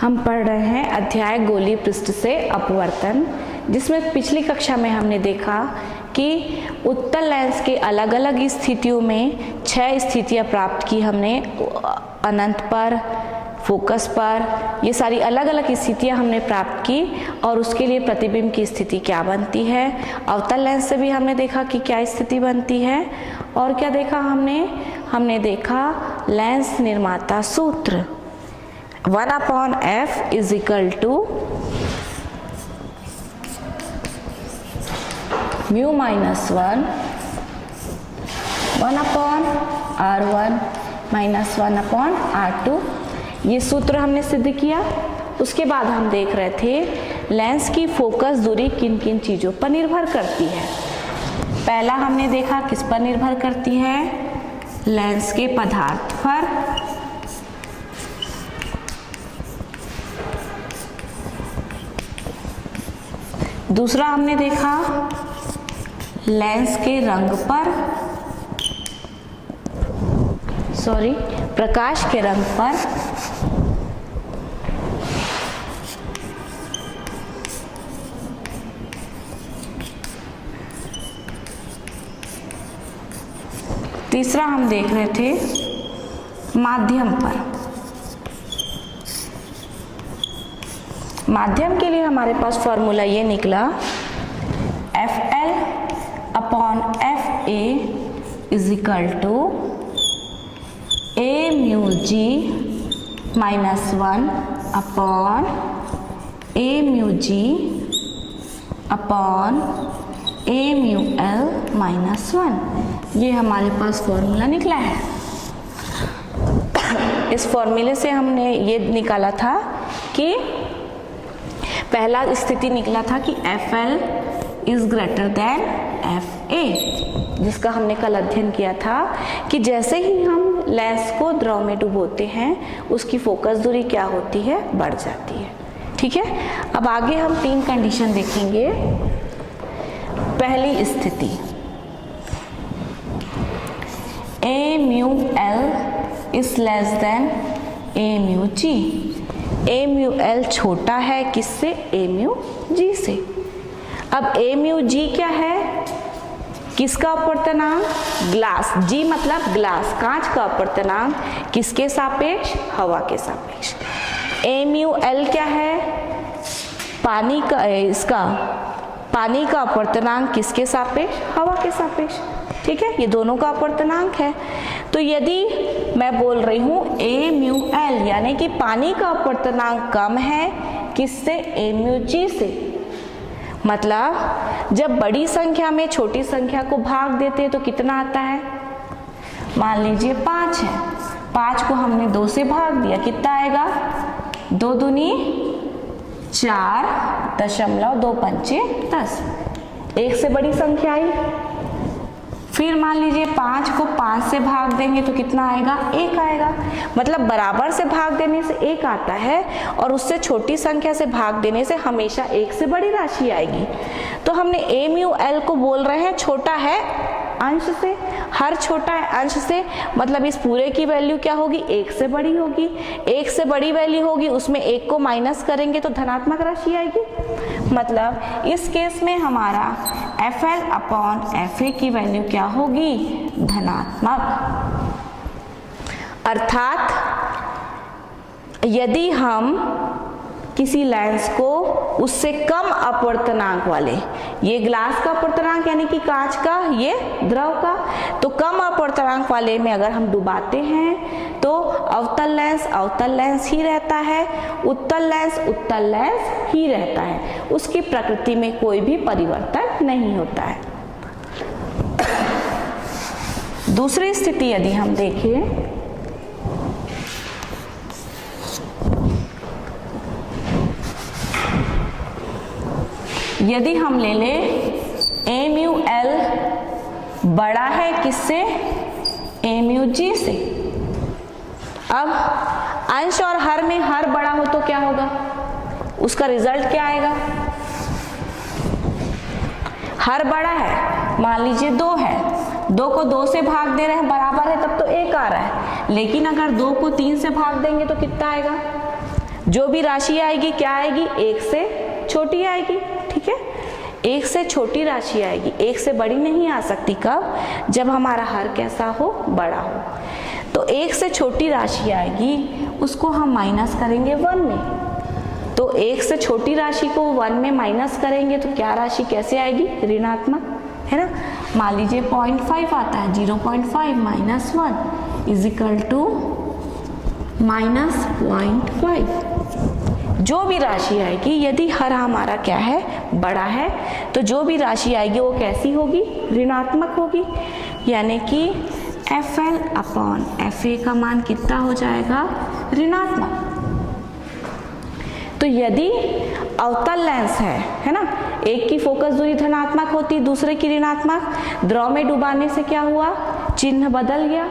हम पढ़ रहे हैं अध्याय गोलीय पृष्ठ से अपवर्तन, जिसमें पिछली कक्षा में हमने देखा कि उत्तल लेंस के अलग अलग स्थितियों में 6 स्थितियां प्राप्त की हमने। अनंत पर, फोकस पर, ये सारी अलग अलग स्थितियां हमने प्राप्त की और उसके लिए प्रतिबिंब की स्थिति क्या बनती है। अवतल लेंस से भी हमने देखा कि क्या स्थिति बनती है। और क्या देखा हमने देखा लेंस निर्माता सूत्र 1/f is equal to mu minus 1/r1 minus 1/r2। ये सूत्र हमने सिद्ध किया। उसके बाद हम देख रहे थे लेंस की फोकस दूरी किन किन चीज़ों पर निर्भर करती है। पहला हमने देखा किस पर निर्भर करती है, लेंस के पदार्थ पर। दूसरा हमने देखा लेंस के रंग पर, प्रकाश के रंग पर। तीसरा हम देख रहे थे माध्यम पर। माध्यम के लिए हमारे पास फॉर्मूला ये निकला FL/FA is equal to A mu G minus 1/A mu G upon A mu L minus 1। ये हमारे पास फॉर्मूला निकला है। इस फॉर्मूले से हमने ये निकाला था कि पहला स्थिति निकला था कि FL is greater than FA, जिसका हमने कल अध्ययन किया था कि जैसे ही हम लेंस को द्रव में डुबोते हैं उसकी फोकस दूरी क्या होती है, बढ़ जाती है। ठीक है, अब आगे हम 3 कंडीशन देखेंगे। पहली स्थिति A mu L is less than A mu G। A mu L छोटा है किससे, A म्यू G से। अब A म्यू G क्या है, किसका अपवर्तनांक, ग्लास, G मतलब ग्लास, कांच का अपवर्तनांक किसके सापेक्ष, हवा के सापेक्ष। A म्यू L क्या है, पानी का अपवर्तनांक किसके सापेक्ष, हवा के सापेक्ष। ठीक है, ये दोनों का अपवर्तनांक है। तो यदि मैं बोल रही हूँ A म्यू L यानी कि पानी का अपवर्तनांक कम है किससे, A म्यू G से। मतलब जब बड़ी संख्या में छोटी संख्या को भाग देते हैं तो कितना आता है, मान लीजिए 5 है, 5 को हमने 2 से भाग दिया, कितना आएगा, 2 दूनी 4, 2 पंचे 10, 1 से बड़ी संख्या आई। फिर मान लीजिए 5 को 5 से भाग देंगे तो कितना आएगा, 1 आएगा। मतलब बराबर से भाग देने से 1 आता है और उससे छोटी संख्या से भाग देने से हमेशा 1 से बड़ी राशि आएगी। तो हमने A म्यू L को बोल रहे हैं छोटा है अंश से, हर छोटा है अंश से, मतलब इस पूरे की वैल्यू क्या होगी, 1 से बड़ी होगी। 1 से बड़ी वैल्यू होगी, उसमें 1 को माइनस करेंगे तो धनात्मक राशि आएगी। मतलब इस केस में हमारा FL/FA की वैल्यू क्या होगी, धनात्मक। अर्थात यदि हम किसी लेंस को उससे कम अपवर्तनांक वाले, ये ग्लास का अपवर्तनांक यानी कि कांच का, ये द्रव का, तो कम अपवर्तनांक वाले में अगर हम डुबाते हैं तो अवतल लेंस ही रहता है, उत्तल लेंस ही रहता है, उसकी प्रकृति में कोई भी परिवर्तन नहीं होता है। दूसरी स्थिति यदि हम देखें, यदि हम ले ले A म्यू L बड़ा है किससे, A म्यू G से। अब अंश और हर में हर बड़ा हो तो क्या होगा, उसका रिजल्ट क्या आएगा, हर बड़ा है, मान लीजिए 2 है, 2 को 2 से भाग दे रहे हैं, बराबर है तब तो 1 आ रहा है। लेकिन अगर 2 को 3 से भाग देंगे तो कितना आएगा, जो भी राशि आएगी क्या आएगी, एक से छोटी आएगी, ठीक है। एक से छोटी राशि आएगी, एक से बड़ी नहीं आ सकती। कब? जब हमारा हर कैसा हो, बड़ा हो। तो एक से छोटी राशि आएगी, उसको हम माइनस करेंगे 1 में। तो एक से छोटी राशि को 1 में माइनस करेंगे तो क्या राशि कैसे आएगी, ऋणात्मक, है ना। मान लीजिए 0.5 आता है, 0.5 minus 1 is equal to minus 0.5। जो भी राशि आएगी, यदि हर हमारा क्या है, बड़ा है, तो जो भी राशि आएगी वो कैसी होगी, ऋणात्मक होगी। यानी कि FL अपॉन FA का मान कितना हो जाएगा, ऋणात्मक। तो यदि अवतल लेंस है ना, एक की फोकस दूरी धनात्मक होती, दूसरे की ऋणात्मक, द्रव में डुबाने से क्या हुआ, चिन्ह बदल गया।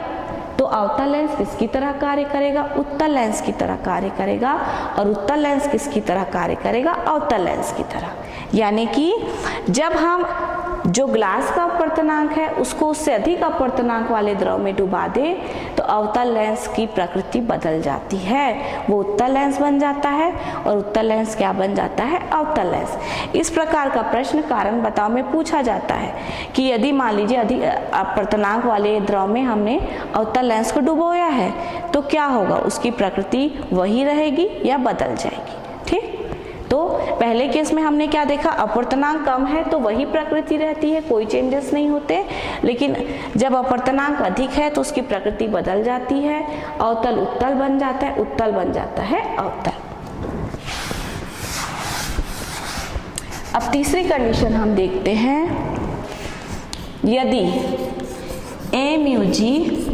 तो अवतल लेंस किसकी तरह कार्य करेगा, उत्तल लेंस की तरह कार्य करेगा। और उत्तल लेंस किसकी तरह कार्य करेगा, अवतल लेंस की तरह। यानी कि जब हम जो ग्लास का अपवर्तनांक है उसको उससे अधिक अपवर्तनांक वाले द्रव में डुबा दे तो अवतल लेंस की प्रकृति बदल जाती है, वो उत्तल लेंस बन जाता है। और उत्तल लेंस क्या बन जाता है, अवतल लेंस। इस प्रकार का प्रश्न कारण बताओ में पूछा जाता है कि यदि मान लीजिए अधिक अपवर्तनांक वाले द्रव में हमने अवतल लेंस को डुबोया है तो क्या होगा, उसकी प्रकृति वही रहेगी या बदल जाएगी, ठीक। तो पहले केस में हमने क्या देखा, अपवर्तनांक कम है तो वही प्रकृति रहती है, कोई चेंजेस नहीं होते। लेकिन जब अपवर्तनांक अधिक है तो उसकी प्रकृति बदल जाती है, अवतल उत्तल बन जाता है, उत्तल बन जाता है अवतल। अब तीसरी कंडीशन हम देखते हैं, यदि a म्यू g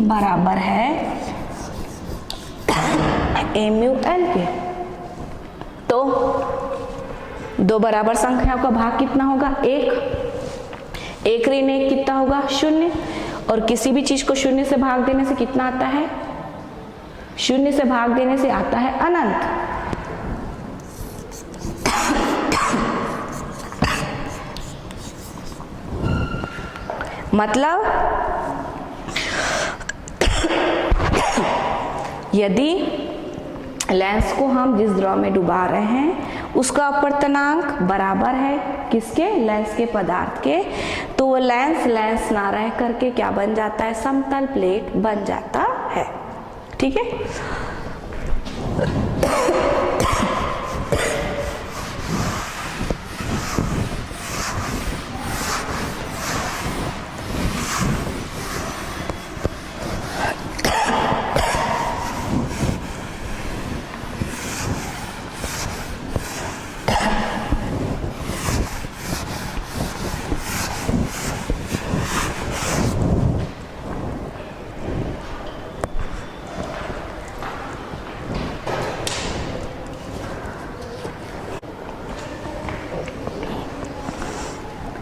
बराबर है a म्यू l के, तो दो बराबर संख्याओं का भाग कितना होगा, 1। 1 ऋण 1 कितना होगा, 0। और किसी भी चीज को 0 से भाग देने से कितना आता है, 0 से भाग देने से आता है अनंत। मतलब यदि लेंस को हम जिस द्रव में डुबा रहे हैं उसका अपवर्तनांक बराबर है किसके, लेंस के पदार्थ के, तो वो लेंस ना रह करके क्या बन जाता है, समतल प्लेट बन जाता है, ठीक है।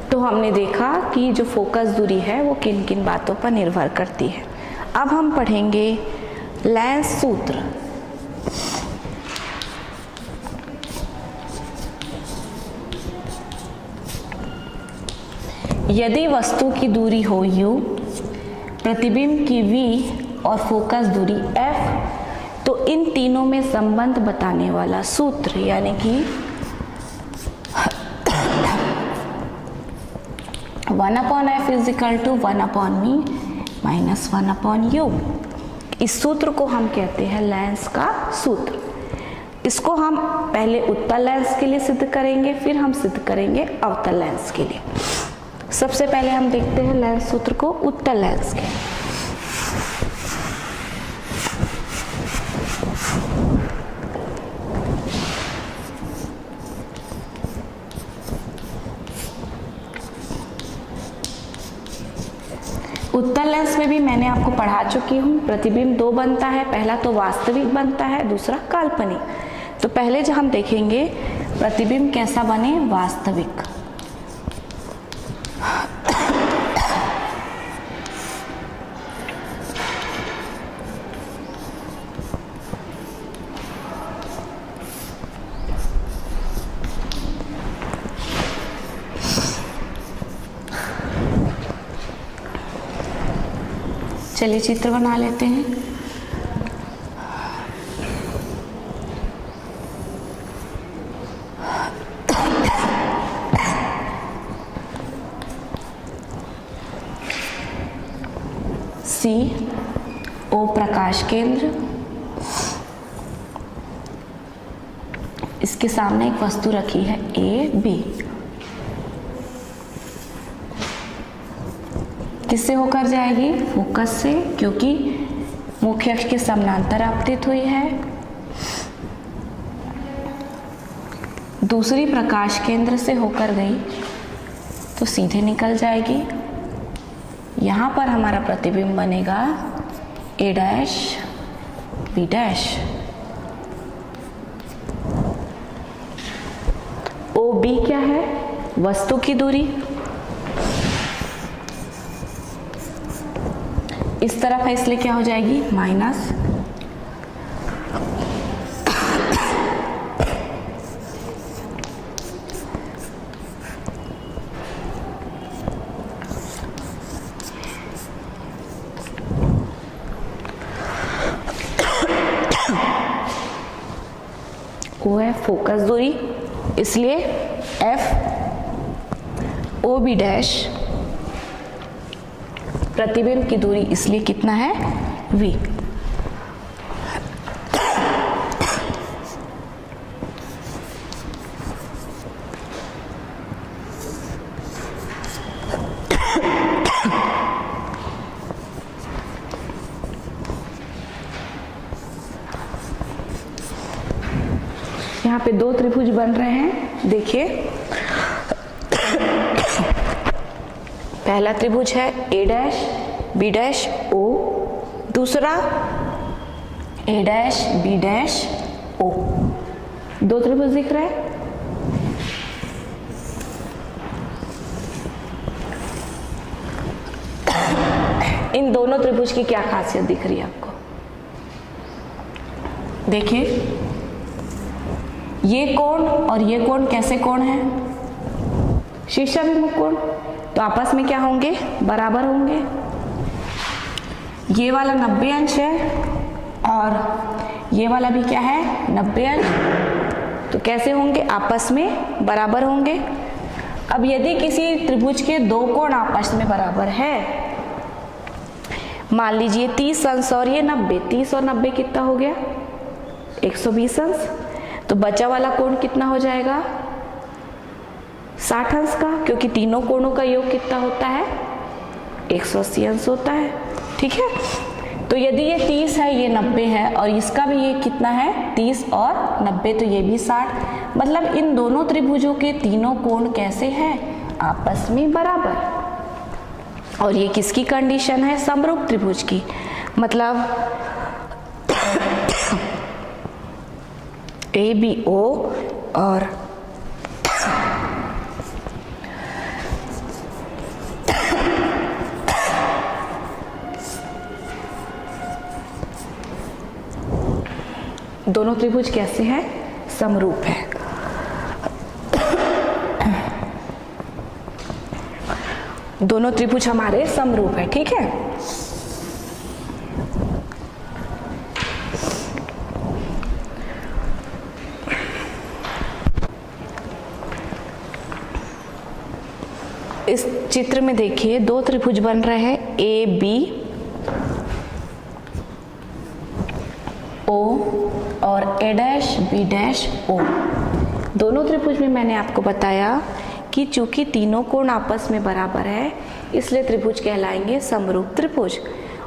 तो हमने देखा कि जो फोकस दूरी है वो किन किन बातों पर निर्भर करती है। अब हम पढ़ेंगे लेंस सूत्र। यदि वस्तु की दूरी हो u, प्रतिबिंब की v और फोकस दूरी f, तो इन तीनों में संबंध बताने वाला सूत्र यानी कि 1/f is equal to 1/v minus 1/u। इस सूत्र को हम कहते हैं लेंस का सूत्र। इसको हम पहले उत्तल लेंस के लिए सिद्ध करेंगे, फिर हम सिद्ध करेंगे अवतल लेंस के लिए। सबसे पहले हम देखते हैं लेंस सूत्र को उत्तल लेंस के। उत्तल लेंस में भी मैंने आपको पढ़ा चुकी हूँ, प्रतिबिंब दो बनता है, पहला तो वास्तविक बनता है, दूसरा काल्पनिक। तो पहले जो हम देखेंगे प्रतिबिंब कैसा बने, वास्तविक। चलिए चित्र बना लेते हैं। सी ओ प्रकाश केंद्र, इसके सामने एक वस्तु रखी है ए बी, किससे होकर जाएगी? फोकस से, क्योंकि मुख्य अक्ष के समानांतर आपतित हुई है। दूसरी प्रकाश केंद्र से होकर गई तो सीधे निकल जाएगी। यहाँ पर हमारा प्रतिबिंब बनेगा A dash B dash. O B क्या है? वस्तु की दूरी। इस तरफ है इसलिए क्या हो जाएगी? माइनस। ओ है फोकस दूरी, इसलिए एफ ओ बी डैश प्रतिबिंब की दूरी, इसलिए कितना है? v। यहाँ पे दो त्रिभुज बन रहे हैं, देखिए। पहला त्रिभुज है ए डैश बी डैश ओ, दूसरा ए डैश बी डैश ओ। दो त्रिभुज दिख रहे हैं। इन दोनों त्रिभुज की क्या खासियत दिख रही है आपको? देखिए, ये कोण और ये कोण कैसे कोण है? शीर्षाभिमुख कोण, तो आपस में क्या होंगे? बराबर होंगे। ये वाला 90 अंश है और ये वाला भी क्या है? 90 अंश। तो कैसे होंगे? आपस में बराबर होंगे। अब यदि किसी त्रिभुज के दो कोण आपस में बराबर है, मान लीजिए 30 अंश और ये 90, 30 और 90 कितना हो गया? 120 अंश। तो बचा वाला कोण कितना हो जाएगा? 60 अंश का, क्योंकि तीनों कोणों का योग कितना होता है? 180 अंश होता है। ठीक है, तो यदि ये 30 है, ये 90 है और इसका भी ये कितना है? 30 और 90, तो ये भी 60। मतलब इन दोनों त्रिभुजों के तीनों कोण कैसे हैं? आपस में बराबर। और ये किसकी कंडीशन है? समरूप त्रिभुज की। मतलब ए बी ओ और दोनों त्रिभुज कैसे हैं? समरूप है। दोनों त्रिभुज हमारे समरूप है। ठीक है, इस चित्र में देखिए दो त्रिभुज बन रहे हैं, ए बी ओ और ए डैश बी डैश ओ। दोनों त्रिभुज में मैंने आपको बताया कि चूंकि तीनों कोण आपस में बराबर है, इसलिए त्रिभुज कहलाएंगे समरूप त्रिभुज।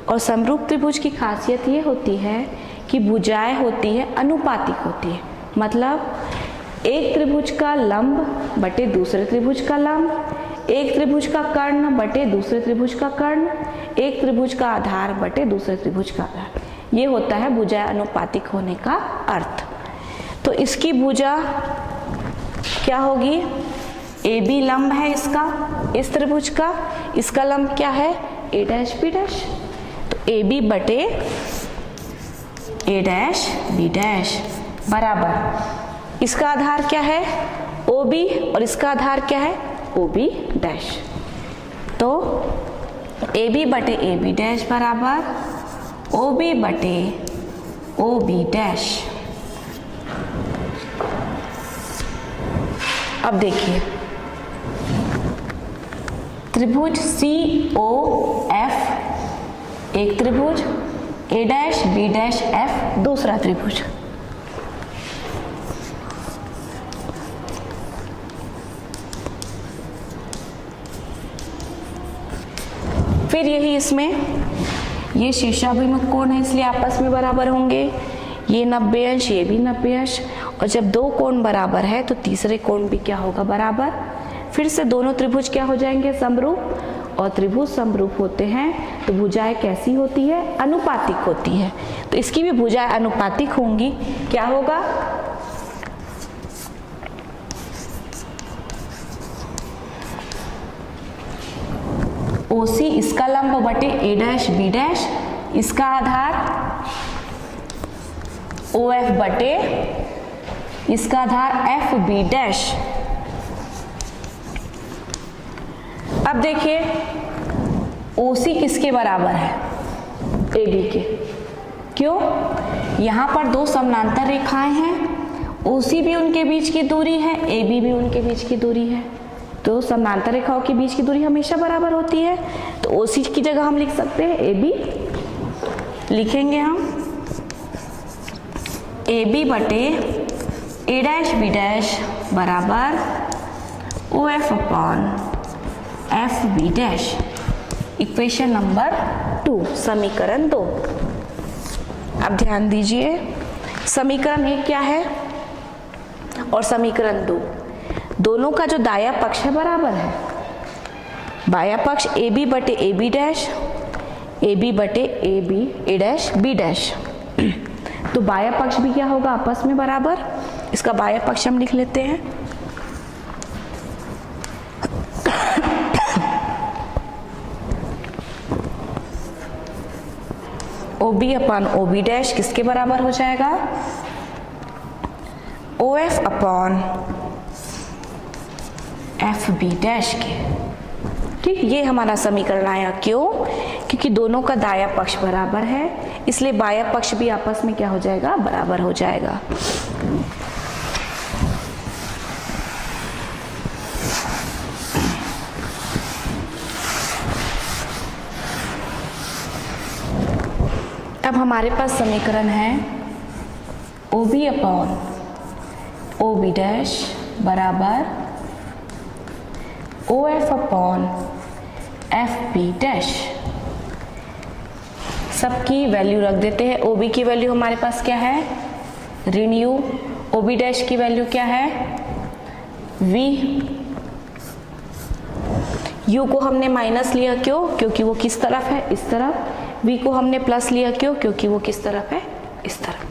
और समरूप त्रिभुज की खासियत ये होती है कि भुजाएं होती है अनुपातिक होती है। मतलब एक त्रिभुज का लंब बटे दूसरे त्रिभुज का लंब, एक त्रिभुज का कर्ण बटे दूसरे त्रिभुज का कर्ण, एक त्रिभुज का आधार बटे दूसरे त्रिभुज का आधार। ये होता है भुजा अनुपातिक होने का अर्थ। तो इसकी भुजा क्या होगी? ए बी लंब है इसका, इस त्रिभुज का, इसका लंब क्या है? ए डैश बी डैश। तो ए बी बटे ए डैश बी डैश बराबर, इसका आधार क्या है? ओ बी, और इसका आधार क्या है? O B dash. तो ए बी बटे ए बी डैश बराबर ओ बी बटे ओ बी डैश। अब देखिए त्रिभुज सी ओ एफ एक त्रिभुज, ए डैश बी डैश एफ दूसरा त्रिभुज। फिर यही इसमें ये शीर्षाभिमुख कोण है इसलिए आपस में बराबर होंगे, ये 90 अंश ये भी 90 अंश, और जब दो कोण बराबर है तो तीसरे कोण भी क्या होगा बराबर। फिर से दोनों त्रिभुज क्या हो जाएंगे समरूप, और त्रिभुज समरूप होते हैं तो भुजाएं कैसी होती है अनुपातिक होती है, तो इसकी भी भुजाएं अनुपातिक होंगी। क्या होगा OC इसका लंब बटे ए डैश बी डैश, इसका आधार OF बटे इसका आधार एफ बी डैश। अब देखिए OC किसके बराबर है AB के, क्यों, यहां पर दो समानांतर रेखाएं हैं, OC भी उनके बीच की दूरी है, AB भी उनके बीच की दूरी है, तो समानांतर रेखाओं के बीच की दूरी हमेशा बराबर होती है, तो OC की जगह हम लिख सकते हैं AB, लिखेंगे हम AB बटे ए डैश बी डैश बराबर OF upon F B dash. Equation number 2, समीकरण 2। अब ध्यान दीजिए, समीकरण 1 क्या है और समीकरण 2, दोनों का जो दाया पक्ष है बराबर है। बाया पक्ष ए बी बटे A B dash, A B बटे A B A dash B dash, तो बाया पक्ष भी क्या होगा आपस में बराबर। इसका बाया पक्ष हम लिख लेते हैं OB अपॉन OB डैश किसके बराबर हो जाएगा OF upon F B dash के। ठीक, ये हमारा समीकरण आया, क्यों, क्योंकि दोनों का दाया पक्ष बराबर है, इसलिए बाया पक्ष भी आपस में क्या हो जाएगा बराबर हो जाएगा। अब हमारे पास समीकरण है OB अपॉन OB डैश बराबर OF upon F B dash. सबकी वैल्यू रख देते हैं। OB की वैल्यू हमारे पास क्या है ऋण U, OB डैश की वैल्यू क्या है V, U को हमने माइनस लिया क्यों, क्योंकि वो किस तरफ है इस तरफ, V को हमने प्लस लिया क्यों, क्योंकि वो किस तरफ है इस तरफ।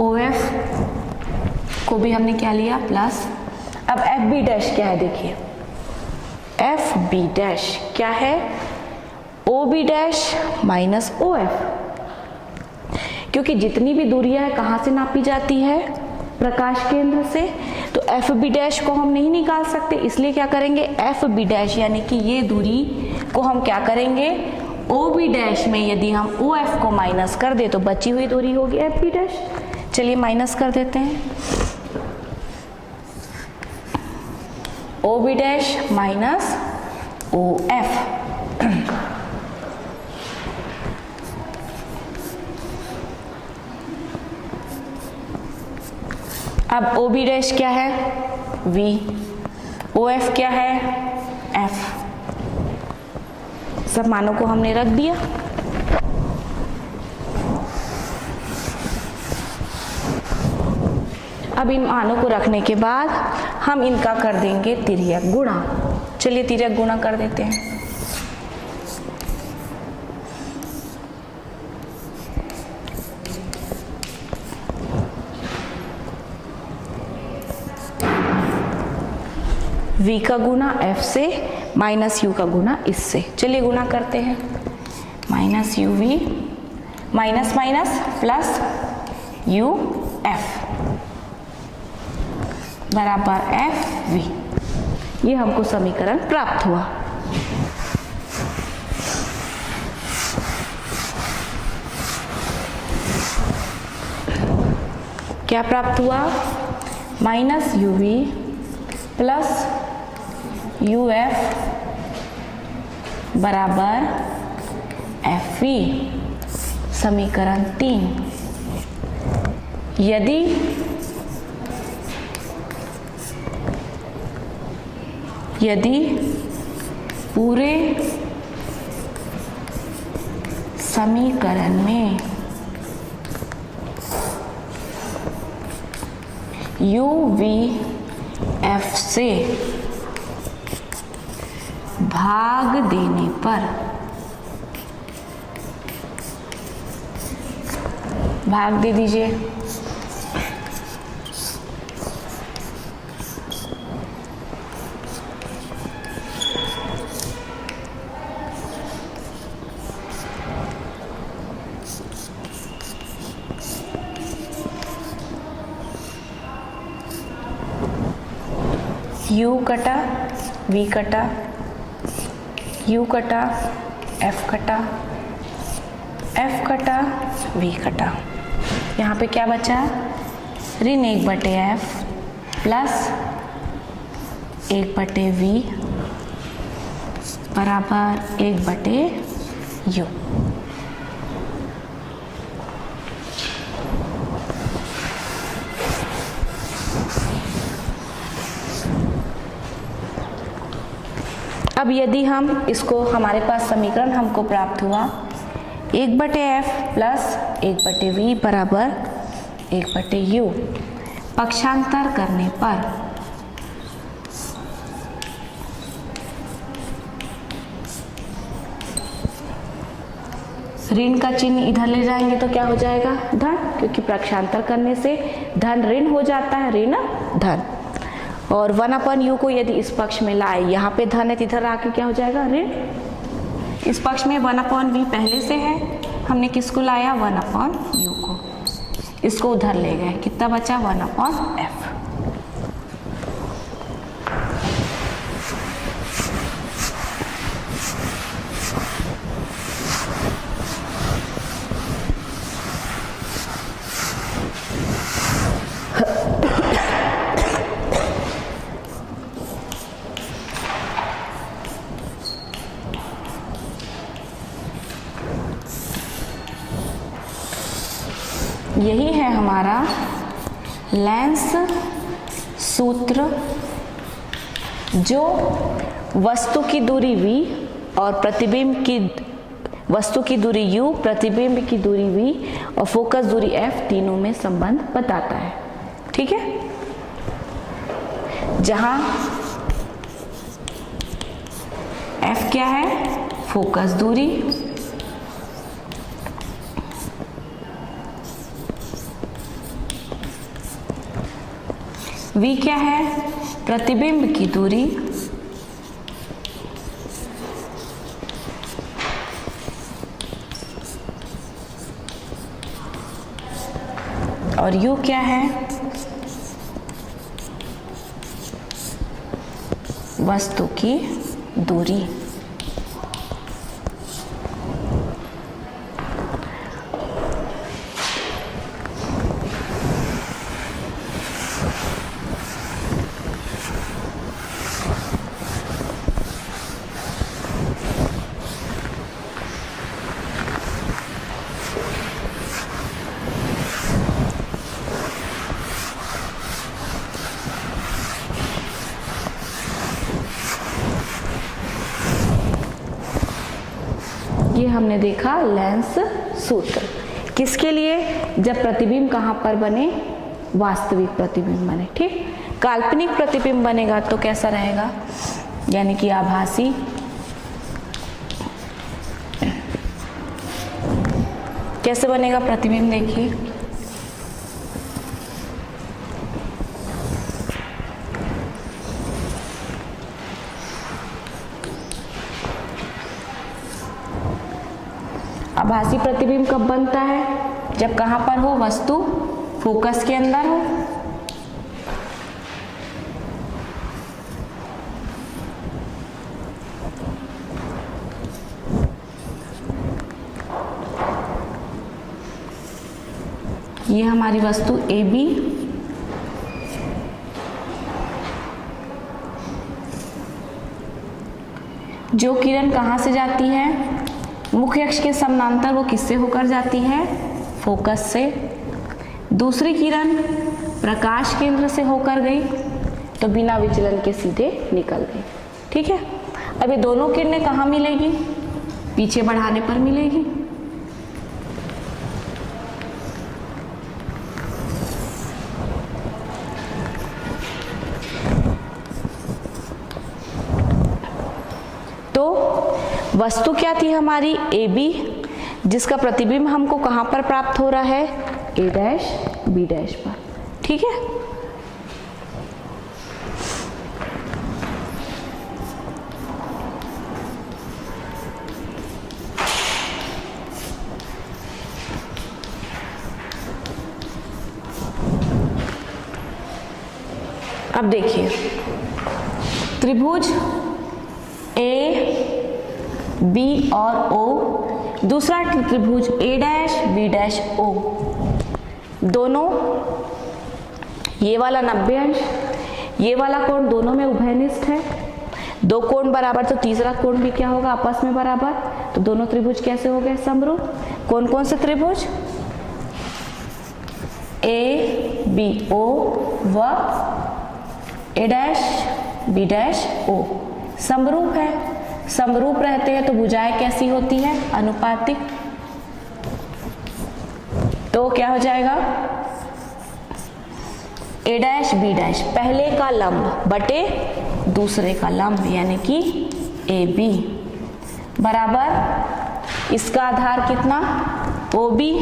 OF को भी हमने क्या लिया प्लस। अब एफ बी डैश क्या है देखिए, एफ बी डैश क्या है O B dash minus O F, क्योंकि जितनी भी दूरियां है कहाँ से नापी जाती है प्रकाश केंद्र से, तो एफ बी डैश को हम नहीं निकाल सकते, इसलिए क्या करेंगे एफ बी डैश यानी कि ये दूरी को हम क्या करेंगे ओ बी डैश में यदि हम ओ एफ को माइनस कर दे तो बची हुई दूरी होगी एफ बी डैश। चलिए माइनस कर देते हैं, O B dash minus O F. अब ओ बी डैश क्या है V, ओ एफ क्या है F। सब मानों को हमने रख दिया। अब इन मानों को रखने के बाद हम इनका कर देंगे तिर्यक गुणा। चलिए तिर्यक गुणा कर देते हैं। V का गुना F से माइनस U का गुना इससे। चलिए गुणा करते हैं, minus UV minus minus plus UF बराबर FV। ये हमको समीकरण प्राप्त हुआ। क्या प्राप्त हुआ माइनस UV प्लस UF बराबर FV, समीकरण 3। यदि पूरे समीकरण में UVF से भाग देने पर भाग दे दीजिए। U कटा V कटा, U कटा F कटा, F कटा V कटा। यहाँ पे क्या बचा? ऋण 1/F प्लस 1/V बराबर 1/U। अब यदि हम इसको, हमारे पास समीकरण हमको प्राप्त हुआ 1/F प्लस 1/V बराबर 1/U। पक्षांतर करने पर ऋण का चिन्ह इधर ले जाएंगे तो क्या हो जाएगा? धन, क्योंकि पक्षांतर करने से धन ऋण हो जाता है, ऋण धन। और 1/U को यदि इस पक्ष में लाए, यहाँ पे धन है तो इधर आके क्या हो जाएगा? ऋण। इस पक्ष में 1/V पहले से है, हमने किसको लाया? 1/U को, इसको उधर ले गए। कितना बचा? 1/F। यही है हमारा लेंस सूत्र, जो वस्तु की दूरी V और प्रतिबिंब की, वस्तु की दूरी U, प्रतिबिंब की दूरी V और फोकस दूरी F तीनों में संबंध बताता है। ठीक है, जहां F क्या है? फोकस दूरी, V क्या है? प्रतिबिंब की दूरी, और U क्या है? वस्तु की दूरी। ये हमने देखा लेंस सूत्र। किसके लिए? जब प्रतिबिंब कहाँ पर बने? वास्तविक प्रतिबिंब बने। ठीक, काल्पनिक प्रतिबिंब बनेगा तो कैसा रहेगा? यानी कि आभासी। कैसे बनेगा प्रतिबिंब? देखिए, आभासी प्रतिबिंब कब बनता है? जब कहाँ पर हो? वस्तु फोकस के अंदर हो। ये हमारी वस्तु AB, जो किरण कहाँ से जाती है, मुख्य अक्ष के समानांतर, वो किससे होकर जाती है, फोकस से। दूसरी किरण प्रकाश केंद्र से होकर गई तो बिना विचलन के सीधे निकल गई। ठीक है, अब ये दोनों किरणें कहाँ मिलेगी, पीछे बढ़ाने पर मिलेगी। तो वस्तु क्या थी हमारी, ए बी, जिसका प्रतिबिंब हमको कहाँ पर प्राप्त हो रहा है, ए डैश बी डैश पर। ठीक है, अब देखिए त्रिभुज ए बी और ओ, दूसरा त्रिभुज ए डैश बी डैश ओ, दोनों ये वाला 90 अंश, ये वाला कोण दोनों में उभयनिष्ठ है। दो कोण बराबर तो तीसरा कोण भी क्या होगा, आपस में बराबर। तो दोनों त्रिभुज कैसे हो गए, समरूप। कौन कौन से त्रिभुज, ए बी ओ व ए डैश बी डैश ओ समरूप है। समरूप रहते हैं तो भुजाएं कैसी होती है, अनुपातिक। तो क्या हो जाएगा, ए डैश बी डैश पहले का लंब बटे दूसरे का लंब, यानी कि ए बी बराबर इसका आधार कितना, ओ बी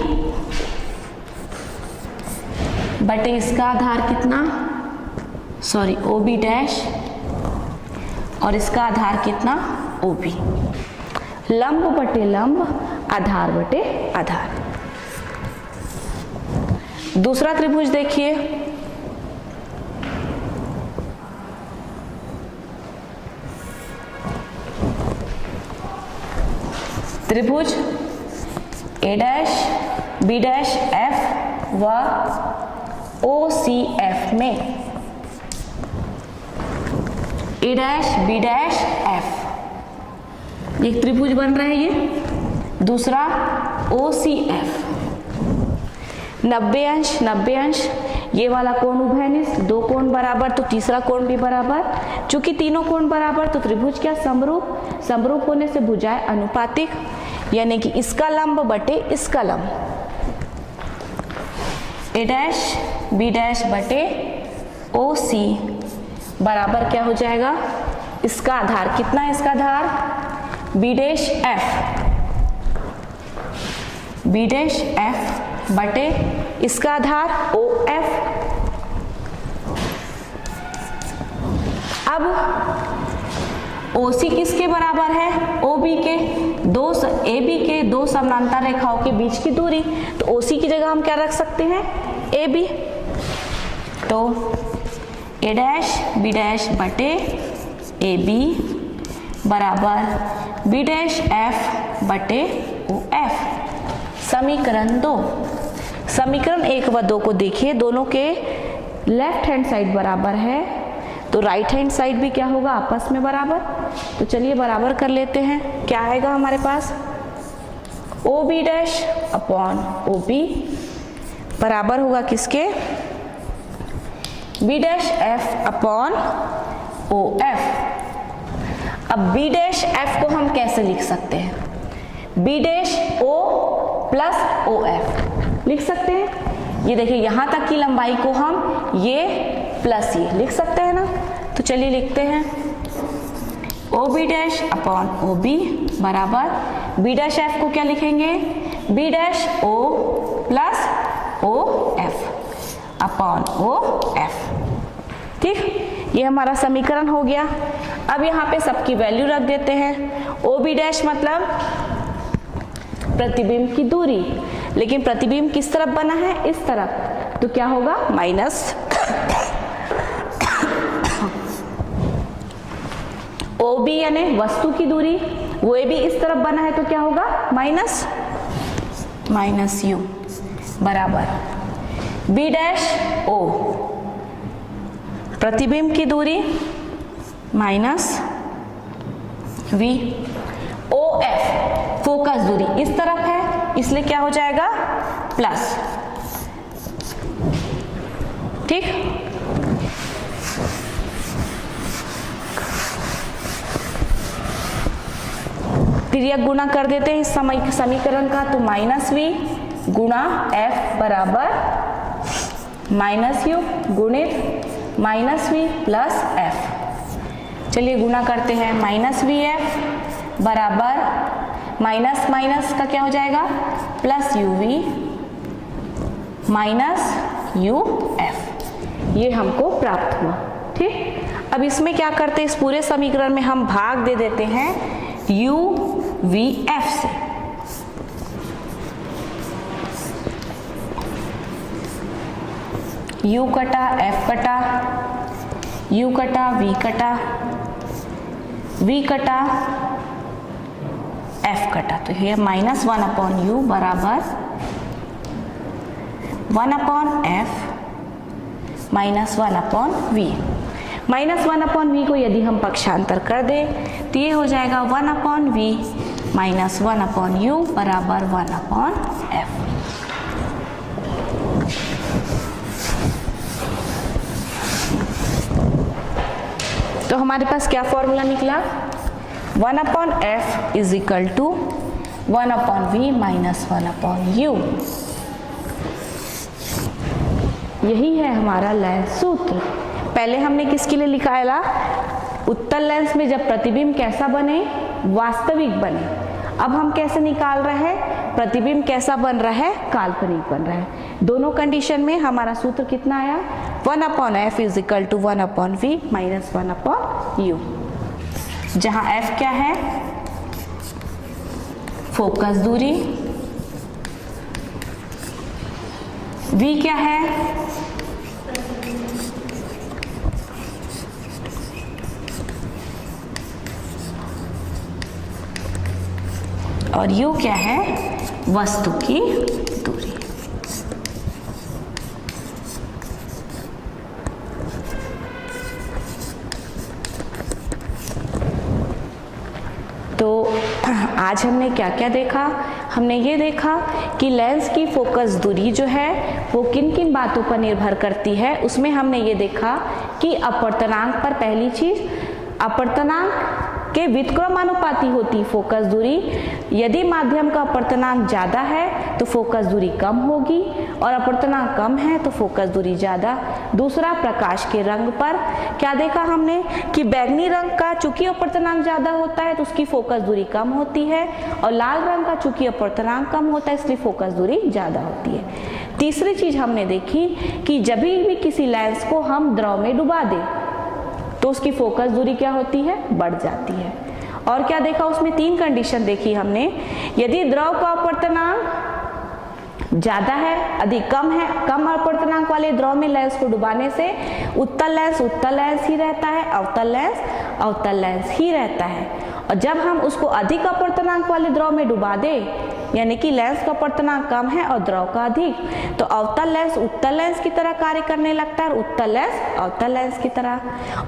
बटे इसका आधार कितना, सॉरी ओ बी डैश, और इसका आधार कितना, ओ बी। लंब बटे लंब, आधार बटे आधार। दूसरा त्रिभुज देखिए, त्रिभुज ए डैश बी डैश एफ व ओ सी एफ में ए डैश बी डैश एफ, एक त्रिभुज बन रहा है ये। दूसरा ओ सी एफ, 90 अंश 90 अंश, ये वाला कोण उभयनिष्ठ, दो कोण बराबर तो तीसरा कोण भी बराबर। चूंकि तीनों कोण बराबर तो त्रिभुज क्या, समरूप। समरूप होने से भुजाएं अनुपातिक, यानी कि इसका लंब बटे इसका लंब, ए डैश बी डैश बटे ओ सी बराबर क्या हो जाएगा, इसका आधार कितना है, इसका आधार B dash F, B dash F बटे इसका आधार ओ एफ। अब ओ सी किसके बराबर है, ओ बी के, दो ए बी के दो समानांतर रेखाओं के बीच की दूरी। तो ओ सी की जगह हम क्या रख सकते हैं, ए बी। तो ए डैश बी डैश बटे ए बी बराबर बी डैश एफ बटे ओ एफ। समीकरण 2, समीकरण 1 व 2 को देखिए, दोनों के लेफ्ट हैंड साइड बराबर है तो राइट हैंड साइड भी क्या होगा, आपस में बराबर। तो चलिए बराबर कर लेते हैं। क्या आएगा हमारे पास, O B dash upon O B बराबर होगा किसके, B dash F upon O F. अब बी डैश एफ को हम कैसे लिख सकते हैं, B dash O plus O F लिख सकते हैं। ये देखिए यहां तक की लंबाई को हम ये प्लस ये लिख सकते हैं ना। तो चलिए लिखते हैं, O B dash upon O B बराबर बी डैश एफ को क्या लिखेंगे, B dash O plus O F upon O F. ठीक, ये हमारा समीकरण हो गया। अब यहाँ पे सबकी वैल्यू रख देते हैं। ओ बी डैश मतलब प्रतिबिंब की दूरी, लेकिन प्रतिबिंब किस तरफ बना है, इस तरफ, तो क्या होगा माइनस ओ बी यानी वस्तु की दूरी, वो भी इस तरफ बना है तो क्या होगा माइनस माइनस यू बराबर बी डैश ओ प्रतिबिंब की दूरी माइनस v। OF फोकस दूरी इस तरफ है, इसलिए क्या हो जाएगा प्लस, ठीक। फिर यह गुणा कर देते हैं इस समीकरण का, तो -v गुणा f बराबर -u गुणित -v प्लस f। चलिए गुणा करते हैं, -vf बराबर माइनस माइनस का क्या हो जाएगा प्लस uv माइनस uf, ये हमको प्राप्त हुआ, ठीक। अब इसमें क्या करते हैं, इस पूरे समीकरण में हम भाग दे देते हैं uvf से। u कटा f कटा, u कटा v कटा, v कटा f कटा, तो ये -1/u बराबर 1/f -1/v। -1/v को यदि हम पक्षांतर कर दें तो ये हो जाएगा 1/v -1/u बराबर 1/f। तो हमारे पास क्या फॉर्मूला निकला, 1/f is equal to 1/v minus 1/u। यही है हमारा लेंस सूत्र। पहले हमने किसके लिए लिखा है, उत्तल लेंस में जब प्रतिबिंब कैसा बने, वास्तविक बने। अब हम कैसे निकाल रहे हैं, प्रतिबिंब कैसा बन रहा है, काल्पनिक बन रहा है। दोनों कंडीशन में हमारा सूत्र कितना आया, 1/f is equal to 1/v minus 1/u, जहां f क्या है, फोकस दूरी, v क्या है, और u क्या है, वस्तु की दूरी। तो आज हमने क्या क्या देखा, हमने ये देखा कि लेंस की फोकस दूरी जो है वो किन किन बातों पर निर्भर करती है। उसमें हमने ये देखा कि अपवर्तनांक पर, पहली चीज अपवर्तनांक के व्युत्क्रमानुपाती होती फोकस दूरी। यदि माध्यम का अपवर्तनांक ज्यादा है तो फोकस दूरी कम होगी, और अपवर्तनांक कम है तो फोकस दूरी ज्यादा। दूसरा, प्रकाश के रंग पर क्या देखा हमने कि बैंगनी रंग का चूंकि अपवर्तनांक ज्यादा होता है तो उसकी फोकस दूरी कम होती है, और लाल रंग का चूंकि अपवर्तनांक कम होता है इसलिए फोकस दूरी ज्यादा होती है। तीसरी चीज हमने देखी कि जब भी किसी लेंस को हम द्रव में डुबा दें तो उसकी फोकस दूरी क्या होती है, बढ़ जाती है। और क्या देखा, उसमें 3 कंडीशन देखी हमने। यदि द्रव का अपवर्तनांक ज्यादा है, अधिक कम है, कम अपवर्तनांक वाले द्रव में लेंस को डुबाने से उत्तल लेंस ही रहता है, अवतल लेंस ही रहता है। और जब हम उसको अधिक अपवर्तनांक वाले द्रव में डुबा दें, यानी कि लेंस का अपवर्तनांक कम है और द्रव का अधिक, तो अवतल लेंस उत्तल लेंस की तरह कार्य करने लगता है और उत्तल लेंस अवतल लेंस की तरह।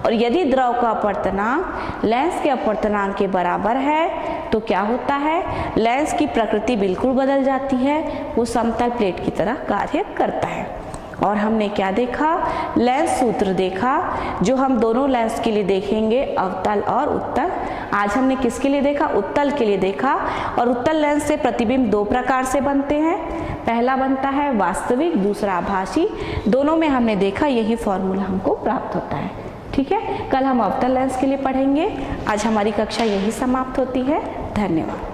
और यदि द्रव का अपवर्तनांक लेंस के अपवर्तनांक के बराबर है तो क्या होता है, लेंस की प्रकृति बिल्कुल बदल जाती है, वो समतल प्लेट की तरह कार्य करता है। और हमने क्या देखा, लेंस सूत्र देखा, जो हम दोनों लेंस के लिए देखेंगे, अवतल और उत्तल। आज हमने किसके लिए देखा, उत्तल के लिए देखा। और उत्तल लेंस से प्रतिबिंब 2 प्रकार से बनते हैं, पहला बनता है वास्तविक, दूसरा आभासी। दोनों में हमने देखा यही फॉर्मूला हमको प्राप्त होता है, ठीक है। कल हम अवतल लेंस के लिए पढ़ेंगे। आज हमारी कक्षा यही समाप्त होती है। धन्यवाद।